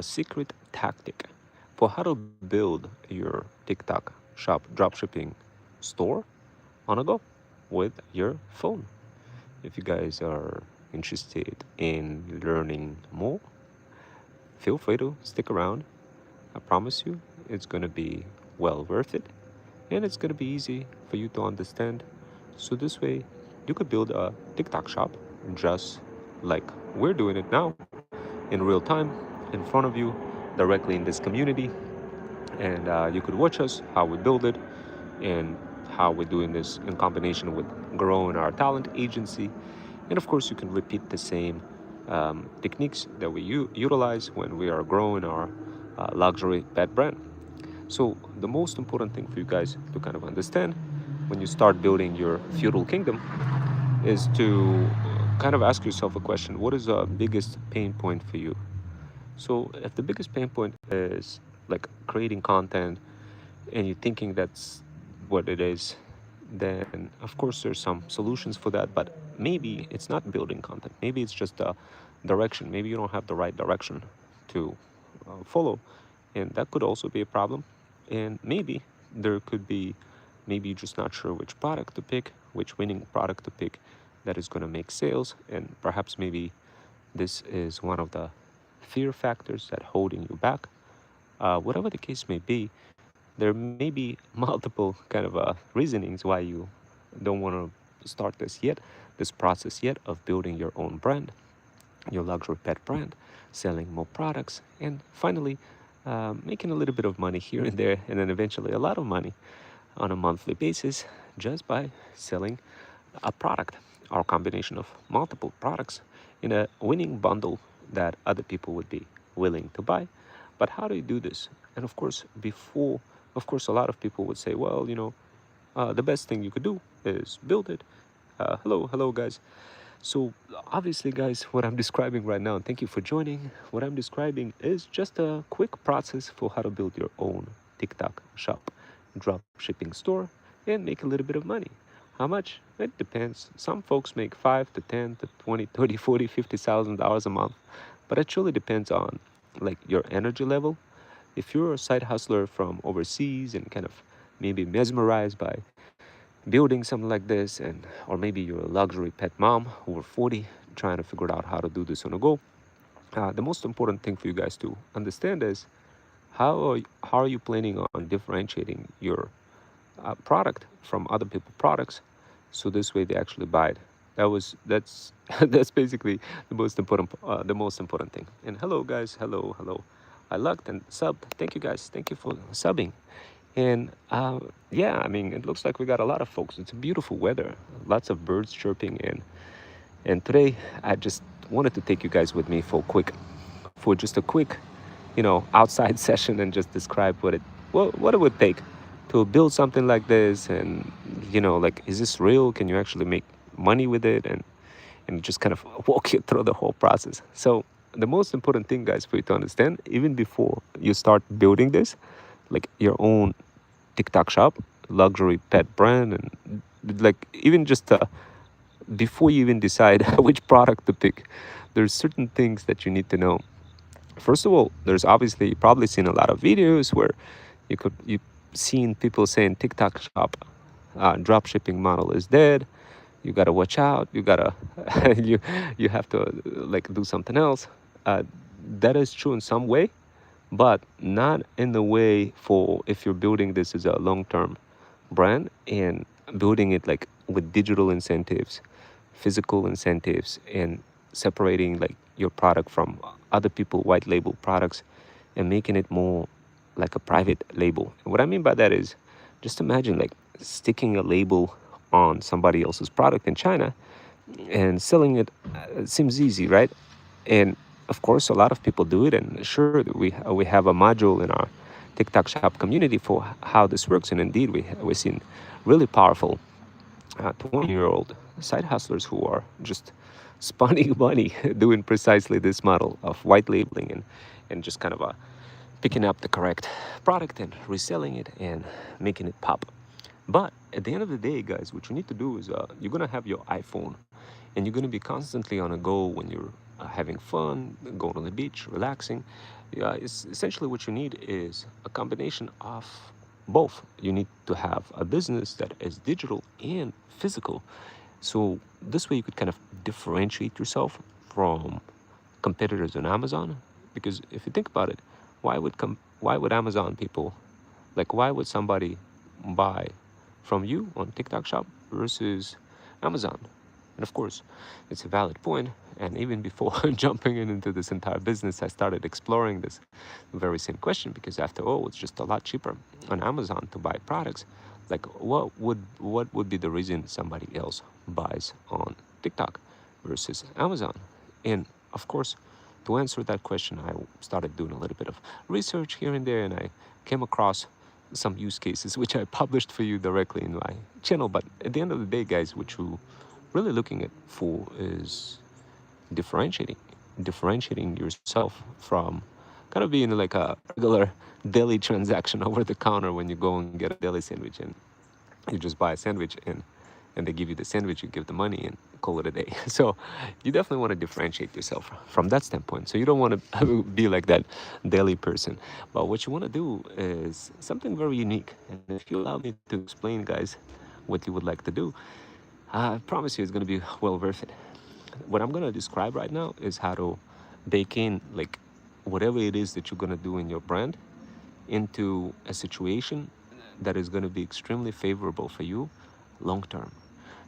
a secret tactic for how to build your TikTok shop dropshipping store on a go with your phone. If you guys are interested in learning more, feel free to stick around. I promise you, it's going to be well worth it, and it's going to be easy for you to understand. So this way, you could build a TikTok shop just like we're doing it now in real time in front of you directly in this community. And you could watch us, how we build it, and how we're doing this in combination with growing our talent agency. And of course, you can repeat the same techniques that we utilize when we are growing our luxury pet brand. So the most important thing for you guys to kind of understand when you start building your feudal kingdom is to kind of ask yourself a question: what is the biggest pain point for you? So if the biggest pain point is like creating content and you're thinking that's what it is, then of course there's some solutions for that. But maybe it's not building content. Maybe it's just a direction. Maybe you don't have the right direction to follow, and that could also be a problem. And maybe there could be, maybe you're just not sure which product to pick, which winning product to pick that is going to make sales, and perhaps maybe this is one of the fear factors that holding you back. Whatever the case may be, there may be multiple kind of reasonings why you don't want to start this process yet of building your own brand, your luxury pet brand, selling more products, and finally making a little bit of money here and there, and then eventually a lot of money on a monthly basis just by selling a product or a combination of multiple products in a winning bundle that other people would be willing to buy. But how do you do this? And of course, a lot of people would say, well, the best thing you could do is build it. Hello, guys. So obviously, guys, what I'm describing right now, and thank you for joining, what I'm describing is just a quick process for how to build your own TikTok shop, drop shipping store, and make a little bit of money. How much? It depends. Some folks make 5 to 10 to 20, 30, 40, $50,000 a month, but it truly depends on like your energy level. If you're a side hustler from overseas and kind of maybe mesmerized by building something like this, and or maybe you're a luxury pet mom over 40 trying to figure out how to do this on a go, the most important thing for you guys to understand is how are you planning on differentiating your product from other people's products, so this way they actually buy it. That's that's basically the most important thing. And hello, guys. Hello. I liked and subbed. Thank you, guys. Thank you for subbing. And yeah, I mean, it looks like we got a lot of folks. It's a beautiful weather, lots of birds chirping, and today I just wanted to take you guys with me for just a quick, outside session, and just describe what it would take to build something like this. And like, is this real? Can you actually make money with it? And just kind of walk you through the whole process. So the most important thing, guys, for you to understand, even before you start building this, like your own TikTok shop, luxury pet brand, and like even just before you even decide which product to pick, there's certain things that you need to know. First of all, there's obviously, you probably seen a lot of videos where you've seen people saying TikTok shop drop shipping model is dead. You gotta watch out. You gotta you have to like do something else. That is true in some way, but not in the way for if you're building this as a long-term brand and building it like with digital incentives, physical incentives, and separating like your product from other people white label products and making it more like a private label. And what I mean by that is, just imagine like sticking a label on somebody else's product in China and selling it. Seems easy, right? And of course, a lot of people do it. And sure, we have a module in our TikTok shop community for how this works. And indeed, we've seen really powerful 20-year-old side hustlers who are just spawning money doing precisely this model of white labeling and just kind of picking up the correct product and reselling it and making it pop. But at the end of the day, guys, what you need to do is you're going to have your iPhone, and you're going to be constantly on a go when you're having fun, going on the beach, relaxing. Yeah, it's essentially what you need is a combination of both. You need to have a business that is digital and physical. So this way you could kind of differentiate yourself from competitors on Amazon. Because if you think about it, why would Amazon people, like, why would somebody buy from you on TikTok Shop versus Amazon? And of course, it's a valid point. And even before jumping into this entire business, I started exploring this very same question, because after all, it's just a lot cheaper on Amazon to buy products. Like, what would be the reason somebody else buys on TikTok versus Amazon? And of course, to answer that question, I started doing a little bit of research here and there, and I came across some use cases which I published for you directly in my channel. But at the end of the day, guys, what you really looking at for is differentiating differentiating yourself from kind of being like a regular deli transaction over the counter when you go and get a deli sandwich, and you just buy a sandwich, and they give you the sandwich, you give the money, and call it a day. So you definitely want to differentiate yourself from that standpoint. So you don't want to be like that daily person, but what you want to do is something very unique. And if you allow me to explain, guys, what you would like to do, I promise you it's going to be well worth it. What I'm going to describe right now is how to bake in, like, whatever it is that you're going to do in your brand into a situation that is going to be extremely favorable for you long term.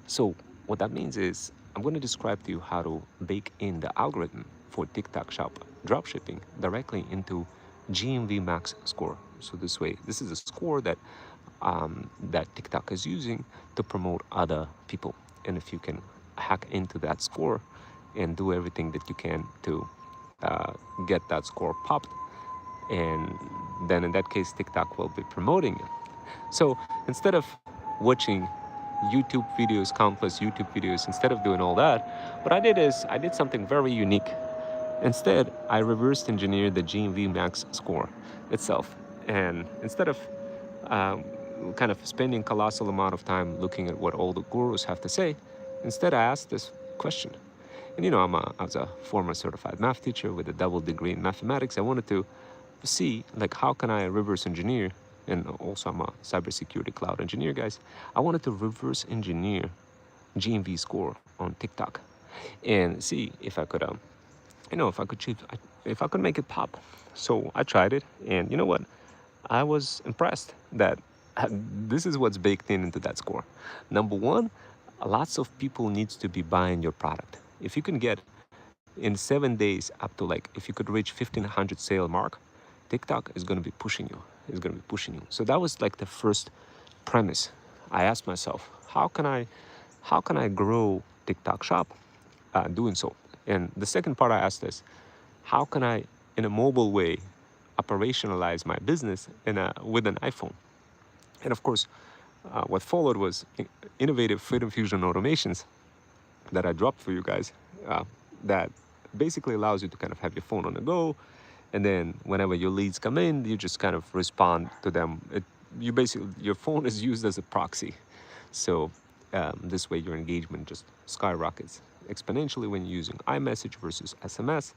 So what that means is I'm going to describe to you how to bake in the algorithm for TikTok Shop dropshipping directly into GMV Max score. So this way, this is a score that TikTok is using to promote other people. And if you can hack into that score and do everything that you can to uh, get that score popped, and then in that case, TikTok will be promoting it. So instead of watching YouTube videos, countless YouTube videos, instead of doing all that, what I did is I did something very unique. Instead, I reversed engineered the GMV Max score itself. And instead of um, kind of spending colossal amount of time looking at what all the gurus have to say, instead I asked this question. And I was a former certified math teacher with a double degree in mathematics. I wanted to see, like, how can I reverse engineer, and also I'm a cybersecurity cloud engineer, guys. I wanted to reverse engineer GMV score on TikTok and see if I could if I could if I could make it pop. So I tried it, and you know what? I was impressed that this is what's baked in into that score. Number one, lots of people needs to be buying your product. If you can get in 7 days up to, like, if you could reach 1,500 sale mark, TikTok is going to be pushing you. It's going to be pushing you. So that was like the first premise. I asked myself, how can I grow TikTok Shop doing so? And the second part I asked is, how can I, in a mobile way, operationalize my business with an iPhone? And of course, what followed was innovative Freedom Fusion automations that I dropped for you guys, that basically allows you to kind of have your phone on the go, and then whenever your leads come in, you just kind of respond to them. You basically, your phone is used as a proxy. So this way your engagement just skyrockets exponentially when you're using iMessage versus SMS.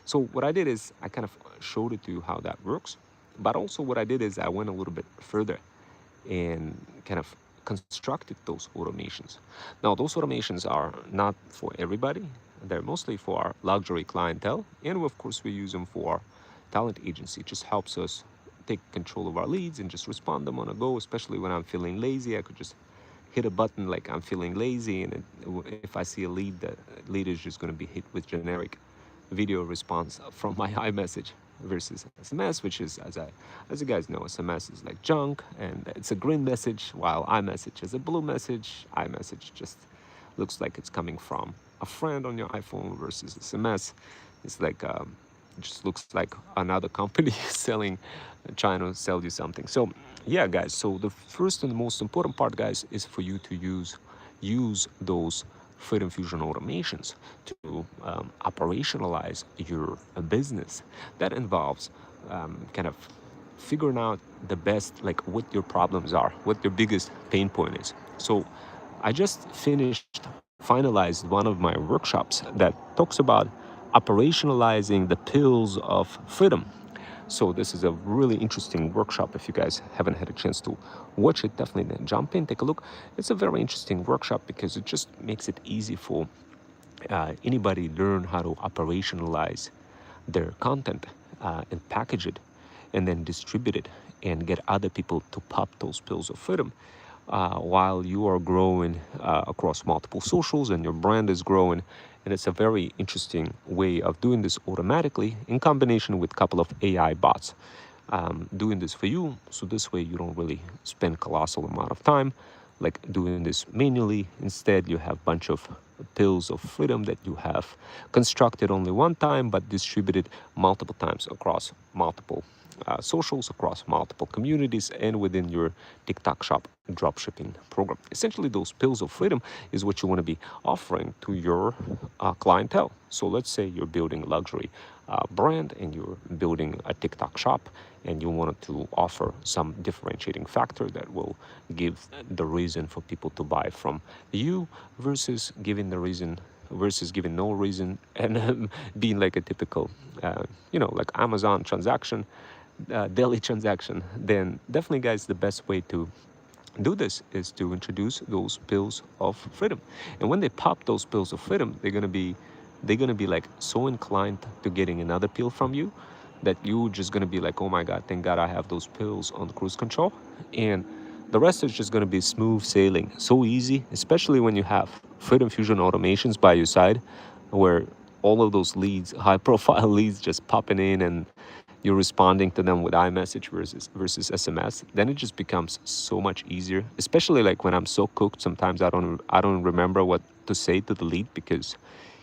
So what I did is I kind of showed it to you how that works. But also what I did is I went a little bit further and kind of constructed those automations. Now, those automations are not for everybody. They're mostly for our luxury clientele. And of course, we use them for our talent agency. It just helps us take control of our leads and just respond them on a go, especially when I'm feeling lazy. I could just hit a button like I'm feeling lazy, and if I see a lead, the lead is just going to be hit with generic video response from my iMessage versus SMS, which is, as you guys know, SMS is like junk, and it's a green message, while iMessage is a blue message. iMessage just looks like it's coming from a friend on your iPhone, versus SMS. It's like it just looks like another company trying to sell you something. So yeah, guys. So the first and the most important part, guys, is for you to use those Freedom Fusion automations to operationalize your business. That involves kind of figuring out the best, like, what your problems are, what your biggest pain point is. So I just finalized one of my workshops that talks about operationalizing the pills of freedom. So this is a really interesting workshop. If you guys haven't had a chance to watch it, definitely then jump in, take a look. It's a very interesting workshop because it just makes it easy for anybody learn how to operationalize their content and package it and then distribute it and get other people to pop those pills of freedom while you are growing across multiple socials and your brand is growing. And it's a very interesting way of doing this automatically in combination with a couple of AI bots doing this for you. So this way you don't really spend colossal amount of time like doing this manually. Instead, you have a bunch of pills of freedom that you have constructed only one time but distributed multiple times across multiple socials, across multiple communities, and within your TikTok shop dropshipping program. Essentially, those pills of freedom is what you want to be offering to your clientele. So let's say you're building a luxury brand and you're building a TikTok shop and you wanted to offer some differentiating factor that will give the reason for people to buy from you versus giving no reason and being like a typical like Amazon transaction, daily transaction. Then definitely, guys, the best way to do this is to introduce those pills of freedom. And when they pop those pills of freedom, they're gonna be like so inclined to getting another pill from you that you just gonna be like, oh my god, thank god I have those pills on cruise control. And the rest is just gonna be smooth sailing, so easy, especially when you have freedom fusion automations by your side where all of those leads, high profile leads, just popping in and you're responding to them with iMessage versus SMS. Then it just becomes so much easier, especially like when I'm so cooked sometimes I don't remember what to say to the lead because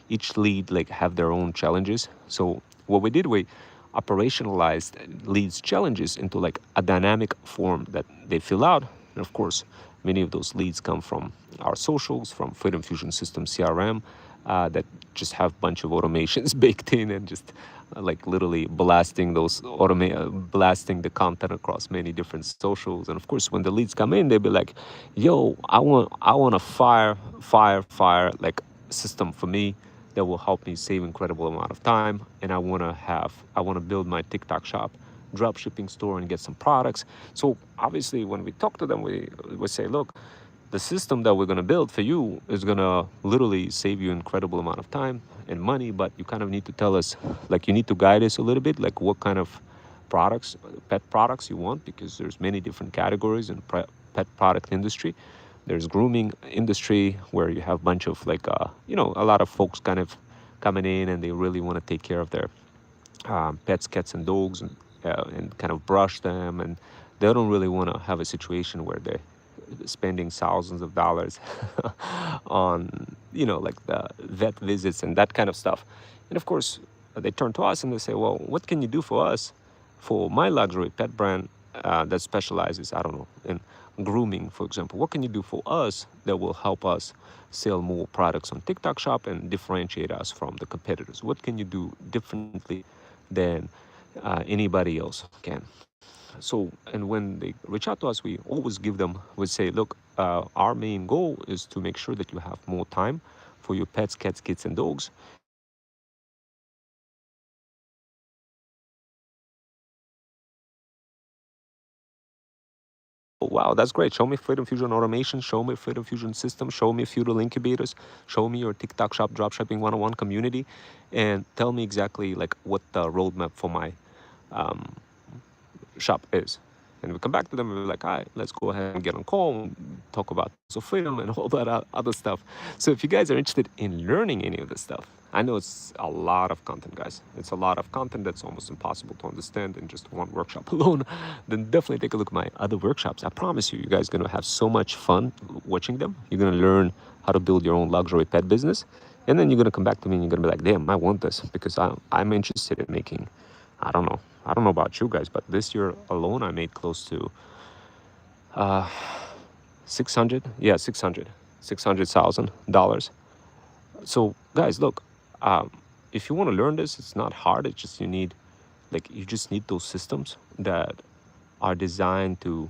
each lead like have their own challenges. So what we did, we operationalized leads challenges into like a dynamic form that they fill out. And of course, many of those leads come from our socials, from Freedom Fusion System CRM, that just have a bunch of automations baked in and just like literally blasting the content across many different socials. And of course, when the leads come in, they'll be like, "Yo, I want a fire like system for me that will help me save incredible amount of time, and I want to build my TikTok shop drop shipping store and get some products." So obviously when we talk to them, we say, look, the system that we're going to build for you is going to literally save you incredible amount of time and money, but you kind of need to tell us, like, you need to guide us a little bit, like what kind of products, pet products you want, because there's many different categories in pet product industry. There's grooming industry where you have a bunch of like a lot of folks kind of coming in and they really want to take care of their pets, cats and dogs, and kind of brush them, and they don't really want to have a situation where they're spending thousands of dollars on like the vet visits and that kind of stuff. And of course, they turn to us and they say, well, what can you do for us, for my luxury pet brand that specializes, I don't know, in grooming, for example? What can you do for us that will help us sell more products on TikTok shop and differentiate us from the competitors? What can you do differently than anybody else can? So, and when they reach out to us, we always give them, we say, look, our main goal is to make sure that you have more time for your pets, cats, kids, and dogs. And we can help you with that. And of course, when they reach out to us, we always give them what they say. They say, oh, wow, that's great. Show me Freedom Fusion automation. Show me Freedom Fusion system. Show me feudal incubators. Show me your TikTok shop dropshipping 101 community. And tell me exactly like what the roadmap for my um, shop is. And we come back to them and we're like, all right, let's go ahead and get on call and talk about Tools of Freedom and all that other stuff. So if you guys are interested in learning any of this stuff, I know it's a lot of content, guys. It's a lot of content that's almost impossible to understand in just one workshop alone. Then definitely take a look at my other workshops. I promise you, you guys are going to have so much fun watching them. You're going to learn how to build your own luxury pet business. And then you're going to come back to me and you're going to be like, damn, I want this because I'm interested in making, I don't know. I don't know about you guys, but this year alone, I made close to uh, 600, yeah, 600, $600,000. So guys, look, um, if you want to learn this, it's not hard. It's just you just need those systems that are designed to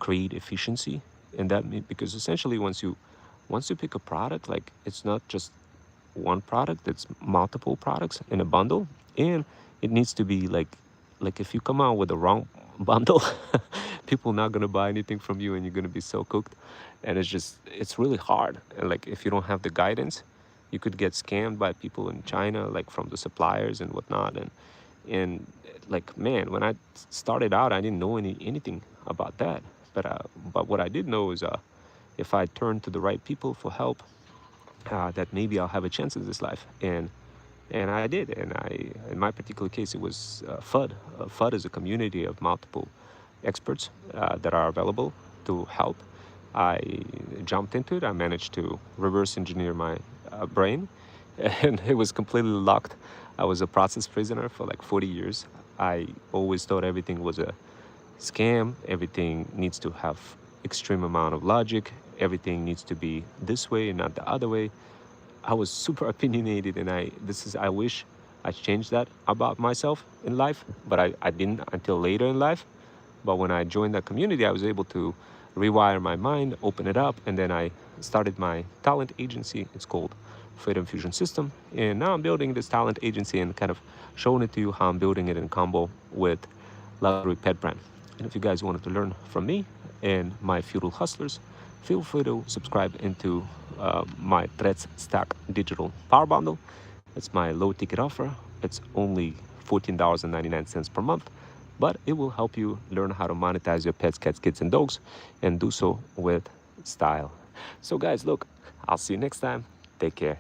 create efficiency. And because essentially once you pick a product, like it's not just one product, it's multiple products in a bundle, and it needs to be like like if you come out with the wrong bundle, people not gonna buy anything from you, and you're gonna be so cooked. And it's really hard. And like if you don't have the guidance, you could get scammed by people in China, like from the suppliers and whatnot. And like man, when I started out, I didn't know anything about that. But what I did know is if I turn to the right people for help, that maybe I'll have a chance in this life. And I did. And in my particular case, it was FUD. FUD is a community of multiple experts that are available to help. I jumped into it. I managed to reverse engineer my brain, and it was completely locked. I was a process prisoner for like 40 years. I always thought everything was a scam. Everything needs to have extreme amount of logic. Everything needs to be this way and not the other way. I was super opinionated, and I wish I changed that about myself in life, but I didn't until later in life. But when I joined that community, I was able to rewire my mind, open it up, and then I started my talent agency. It's called Freedom Fusion System, and now I'm building this talent agency and kind of showing it to you how I'm building it in combo with luxury pet brand. And if you guys wanted to learn from me and my feudal hustlers, feel free to subscribe into my Threads Stack Digital Power Bundle. It's my low ticket offer. It's only $14.99 per month, but it will help you learn how to monetize your pets, cats, kids, and dogs, and do so with style. So guys, look, I'll see you next time. Take care.